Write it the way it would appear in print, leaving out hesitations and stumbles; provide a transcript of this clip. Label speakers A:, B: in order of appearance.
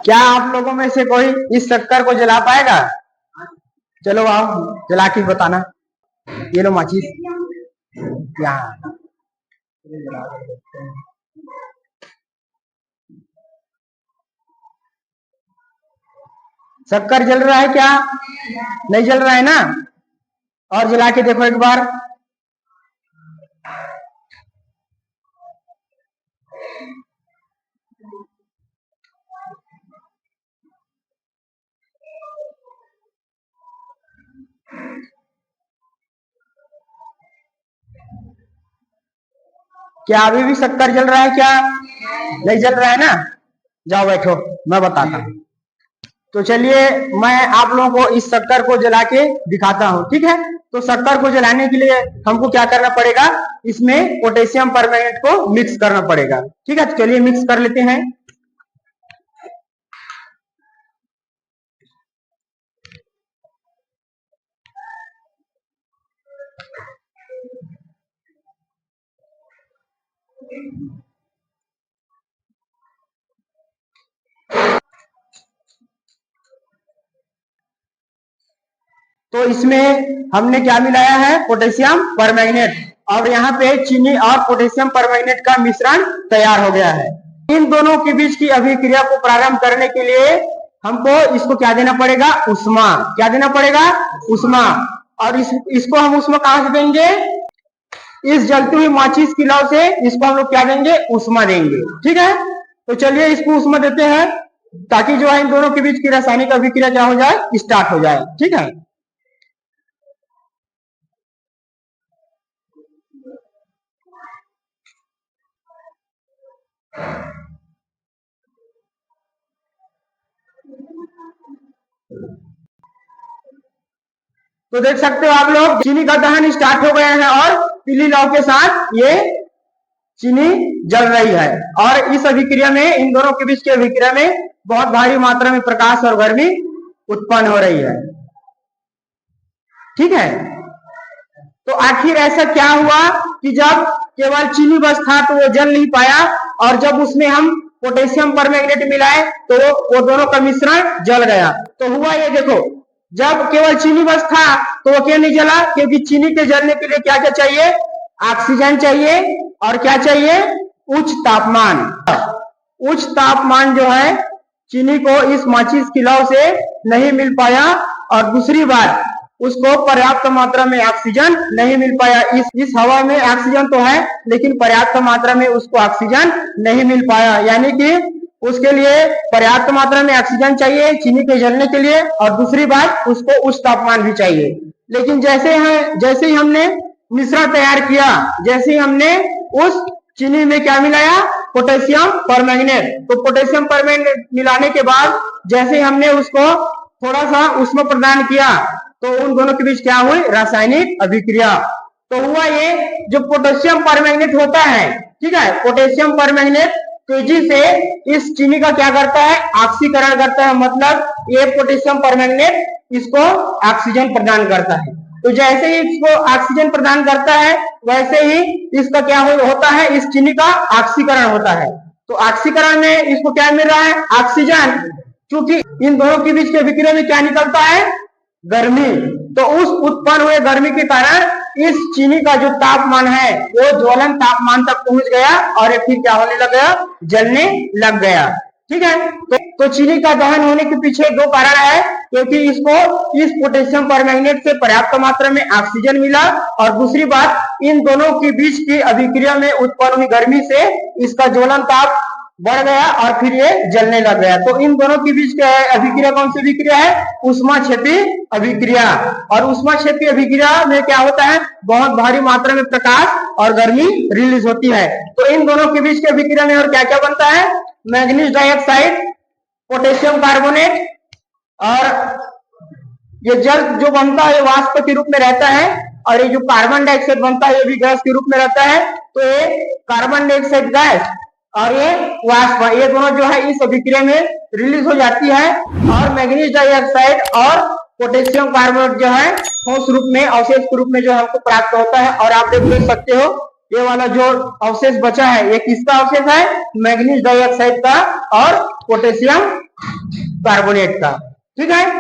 A: क्या आप लोगों में से कोई इस शक्कर को जला पाएगा? चलो आओ जला के बताना। ये लो माचिस यहाँ। शक्कर जल रहा है क्या? नहीं जल रहा है ना? और जला के देखो एक बार। क्या अभी भी शक्कर जल रहा है क्या? नहीं जल रहा है ना? जाओ बैठो, मैं बताता हूँ। तो चलिए मैं आप लोगों को इस शक्कर को जला के दिखाता हूँ, ठीक है? तो शक्कर को जलाने के लिए हमको क्या करना पड़ेगा? इसमें पोटेशियम परमैंगनेट को मिक्स करना पड़ेगा, ठीक है? तो चलिए मिक्स कर लेते हैं। तो इसमें हमने क्या मिलाया है? Potassium permanganate. और यहाँ पे चीनी और पोटेशियम परमैंगनेट का मिश्रण तैयार हो गया है। इन दोनों के बीच की अभिक्रिया को प्रारंभ करने के लिए हमको इसको क्या देना पड़ेगा? उष्मा। क्या देना पड़ेगा? उष्मा। और इसको हम उष्मा कहां से देंगे? इस जलती हुई माचिस की लौ से इसको हम लोग क्या देंगे? उष्मा देंगे, ठीक है? तो चलिए इसको उष्मा देते हैं ताकि जो है इन दोनों के बीच की रासायनिक अभिक्रिया क्या हो जाए? स्टार्ट हो जाए, ठीक है? तो देख सकते हो आप लोग चीनी का दहन स्टार्ट हो गया है और पीली लौ के साथ ये चीनी जल रही है। और इस अभिक्रिया में, इन दोनों के बीच की अभिक्रिया में बहुत भारी मात्रा में प्रकाश और गर्मी उत्पन्न हो रही है, ठीक है? तो आखिर ऐसा क्या हुआ कि जब केवल चीनी बस था तो वो जल नहीं पाया, और जब उसमें हम पोटेशियम परमैंगनेट मिलाए तो वो दोनों का मिश्रण जल गया। तो हुआ ये देखो, जब केवल चीनी बस था तो वो क्यों नहीं जला? क्योंकि चीनी के जलने के लिए क्या क्या चाहिए? ऑक्सीजन चाहिए। और क्या चाहिए? उच्च तापमान। उच्च तापमान जो है चीनी को इस माचिस की लौ से नहीं मिल पाया। और दूसरी बात, उसको पर्याप्त मात्रा में ऑक्सीजन नहीं मिल पाया। इस हवा में ऑक्सीजन तो है लेकिन पर्याप्त मात्रा में उसको ऑक्सीजन नहीं मिल पाया, यानी कि उसके लिए पर्याप्त मात्रा में ऑक्सीजन चाहिए चीनी के जलने के लिए। और दूसरी बात, उसको उच्च तापमान भी चाहिए। लेकिन जैसे ही हमने मिश्रण तैयार किया, जैसे ही हमने उस चीनी में क्या मिलाया? Potassium permanganate. तो पोटेशियम परमैंगनेट मिलाने के बाद जैसे ही हमने उसको थोड़ा सा उष्मा प्रदान किया तो उन दोनों के बीच क्या हुई? रासायनिक अभिक्रिया। तो हुआ ये, जो पोटेशियम परमैंगनेट होता है, ठीक है, पोटेशियम परमैंगनेट तेजी से इस चीनी का क्या करता है? ऑक्सीकरण करता है। मतलब ये पोटेशियम परमैंगनेट इसको ऑक्सीजन प्रदान करता है। तो जैसे ही इसको ऑक्सीजन प्रदान करता है वैसे ही इसका क्या होता है? इस चीनी का ऑक्सीकरण होता है। तो ऑक्सीकरण में इसको क्या मिल रहा है? ऑक्सीजन। क्योंकि इन दोनों के बीच के अभिक्रिया में क्या निकलता है? गर्मी। तो उस उत्पन्न हुए गर्मी के कारण इस चीनी का जो तापमान है वो ज्वलन तापमान तक पहुंच गया और फिर क्या होने लग गया? जलने लग गया, ठीक है? तो चीनी का दहन होने के पीछे दो कारण है, क्योंकि इसको इस पोटेशियम परमैंगनेट से पर्याप्त मात्रा में ऑक्सीजन मिला, और दूसरी बात, इन दोनों के बीच की अभिक्रिया में उत्पन्न हुई गर्मी से इसका ज्वलन ताप बढ़ गया और फिर ये जलने लग गया। तो इन दोनों के बीच क्या है? अभिक्रिया कौन सी अभिक्रिया है? ऊष्माक्षेपी अभिक्रिया। और ऊष्माक्षेपी अभिक्रिया में क्या होता है? बहुत भारी मात्रा में प्रकाश और गर्मी रिलीज होती है। तो इन दोनों के बीच की अभिक्रिया में और क्या क्या बनता है? मैग्नीज डाइऑक्साइड, पोटेशियम कार्बोनेट, और ये जल जो बनता है वाष्प के रूप में रहता है, और ये जो कार्बन डाइऑक्साइड बनता है ये भी गैस के रूप में रहता है। तो ये कार्बन डाइऑक्साइड गैस और ये वाष्प, ये दोनों जो है इस अभिक्रिया में रिलीज हो जाती है, और मैग्नीज डाइऑक्साइड और पोटेशियम कार्बोनेट जो है ठोस रूप में, अवशेष के रूप में जो हमको प्राप्त होता है। और आप देख सकते हो ये वाला जो अवशेष बचा है ये किसका अवशेष है? मैग्नीज डाइऑक्साइड का और पोटेशियम कार्बोनेट का। ठीक है।